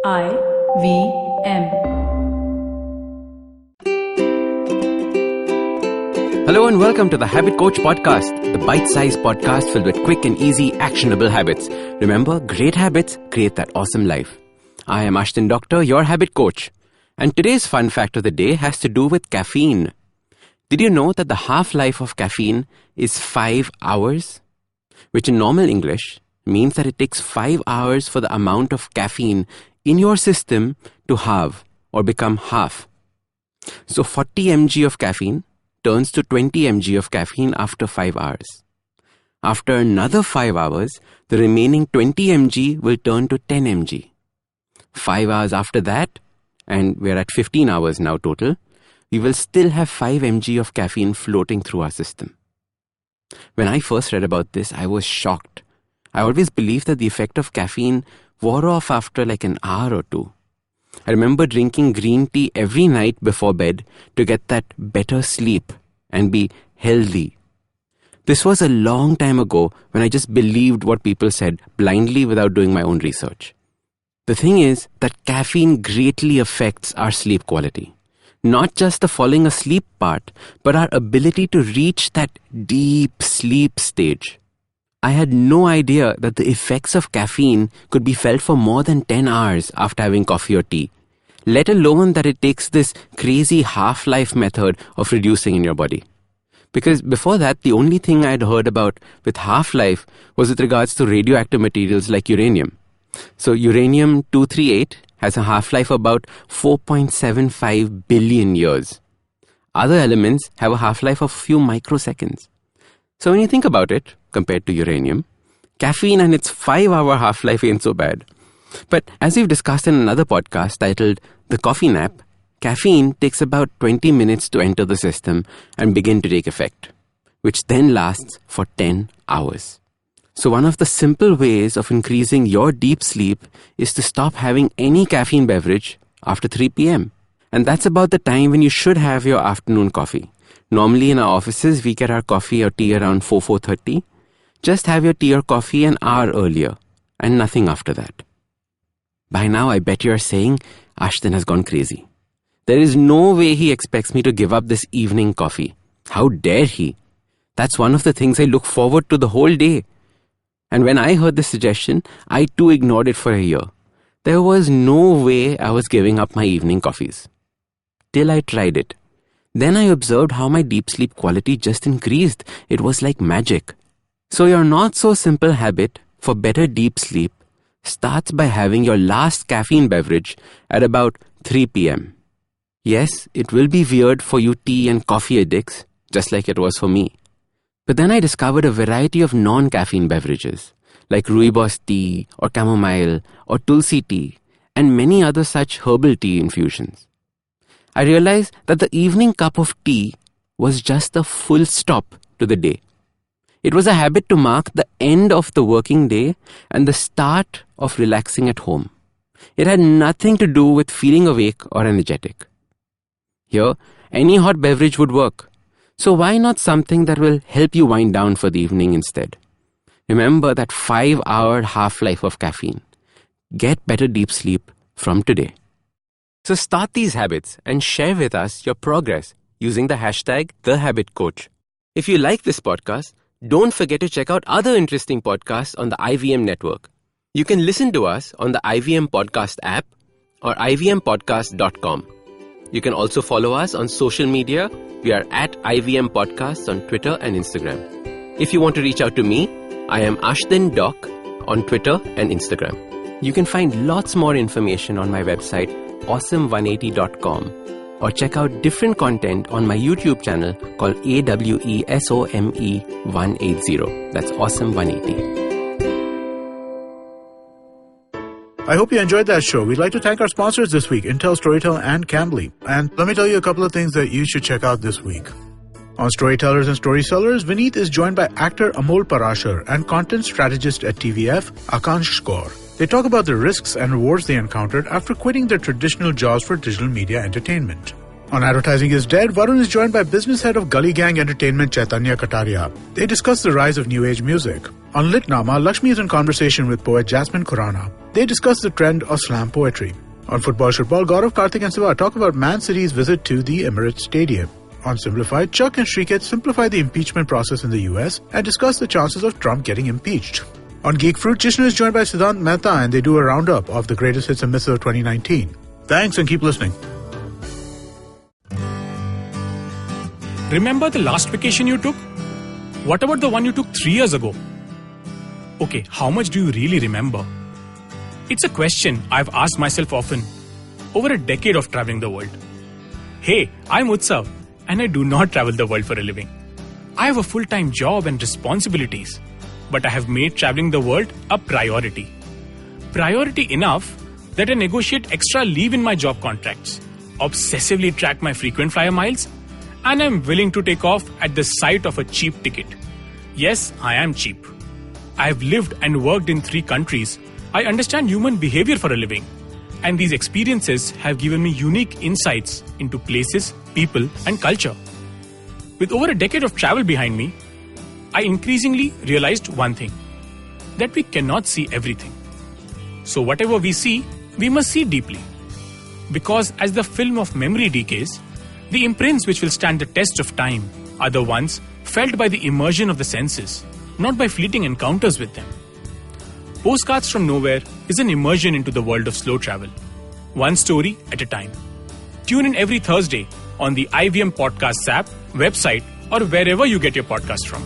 IVM. Hello and welcome to the Habit Coach Podcast, the bite-sized podcast filled with quick and easy, actionable habits. Remember, great habits create that awesome life. I am Ashton Doctor, your habit coach. And today's fun fact of the day has to do with caffeine. Did you know that the half-life of caffeine is 5 hours? Which in normal English means that it takes 5 hours for the amount of caffeine in your system to halve or become half. So 40 mg of caffeine turns to 20 mg of caffeine after 5 hours. After another 5 hours, the remaining 20 mg will turn to 10 mg. 5 hours after that, and we're at 15 hours now total, we will still have 5 mg of caffeine floating through our system. When I first read about this, I was shocked. I always believed that the effect of caffeine wore off after like an hour or two. I remember drinking green tea every night before bed to get that better sleep and be healthy. This was a long time ago when I just believed what people said blindly without doing my own research. The thing is that caffeine greatly affects our sleep quality. Not just the falling asleep part, but our ability to reach that deep sleep stage. I had no idea that the effects of caffeine could be felt for more than 10 hours after having coffee or tea, let alone that it takes this crazy half-life method of reducing in your body. Because before that, the only thing I'd heard about with half-life was with regards to radioactive materials like uranium. So uranium-238 has a half-life of about 4.75 billion years. Other elements have a half-life of a few microseconds. So when you think about it, compared to uranium, caffeine and its 5-hour half-life ain't so bad. But as we've discussed in another podcast titled The Coffee Nap, caffeine takes about 20 minutes to enter the system and begin to take effect, which then lasts for 10 hours. So one of the simple ways of increasing your deep sleep is to stop having any caffeine beverage after 3 p.m. And that's about the time when you should have your afternoon coffee. Normally in our offices, we get our coffee or tea around 4:30. Just have your tea or coffee an hour earlier and nothing after that. By now, I bet you're saying, Ashton has gone crazy. There is no way he expects me to give up this evening coffee. How dare he? That's one of the things I look forward to the whole day. And when I heard this suggestion, I too ignored it for a year. There was no way I was giving up my evening coffees. Till I tried it. Then I observed how my deep sleep quality just increased. It was like magic. So your not-so-simple habit for better deep sleep starts by having your last caffeine beverage at about 3 p.m. Yes, it will be weird for you tea and coffee addicts, just like it was for me. But then I discovered a variety of non-caffeine beverages, like rooibos tea or chamomile or tulsi tea, and many other such herbal tea infusions. I realized that the evening cup of tea was just a full stop to the day. It was a habit to mark the end of the working day and the start of relaxing at home. It had nothing to do with feeling awake or energetic. Here, any hot beverage would work. So why not something that will help you wind down for the evening instead? Remember that 5-hour half-life of caffeine. Get better deep sleep from today. So start these habits and share with us your progress using the hashtag #TheHabitCoach. If you like this podcast, don't forget to check out other interesting podcasts on the IVM network. You can listen to us on the IVM Podcast app or ivmpodcast.com. You can also follow us on social media. We are at IVM Podcasts on Twitter and Instagram. If you want to reach out to me, I am Ashton Doc on Twitter and Instagram. You can find lots more information on my website, awesome180.com, or check out different content on my YouTube channel called AWESOME180. That's Awesome180. I hope you enjoyed that show. We'd like to thank our sponsors this week, Intel, Storytel, and Cambly. And let me tell you a couple of things that you should check out this week. On Storytellers and Storysellers, Vineet is joined by actor Amol Parashar and content strategist at TVF, Akansh Kaur. They talk about the risks and rewards they encountered after quitting their traditional jobs for digital media entertainment. On Advertising is Dead, Varun is joined by business head of Gully Gang Entertainment, Chaitanya Kataria. They discuss the rise of new age music. On Litnama, Lakshmi is in conversation with poet Jasmine Khurana. They discuss the trend of slam poetry. On Football Shutball, Gaurav, Karthik and Siva talk about Man City's visit to the Emirates Stadium. On Simplified, Chuck and Shriketh simplify the impeachment process in the US and discuss the chances of Trump getting impeached. On Geek Fruit, Jishnu is joined by Siddhant Mehta and they do a roundup of the greatest hits and misses of 2019. Thanks and keep listening. Remember the last vacation you took? What about the one you took 3 years ago? Okay, how much do you really remember? It's a question I've asked myself often over a decade of traveling the world. Hey, I'm Utsav and I do not travel the world for a living. I have a full-time job and responsibilities, but I have made traveling the world a priority. Priority enough that I negotiate extra leave in my job contracts, obsessively track my frequent flyer miles, and I'm willing to take off at the sight of a cheap ticket. Yes, I am cheap. I have lived and worked in 3 countries. I understand human behavior for a living. And these experiences have given me unique insights into places, people, and culture. With over a decade of travel behind me, I increasingly realized one thing, that we cannot see everything. So whatever we see, we must see deeply. Because as the film of memory decays, the imprints which will stand the test of time are the ones felt by the immersion of the senses, not by fleeting encounters with them. Postcards from Nowhere is an immersion into the world of slow travel, one story at a time. Tune in every Thursday on the IVM Podcasts app, website, or wherever you get your podcast from.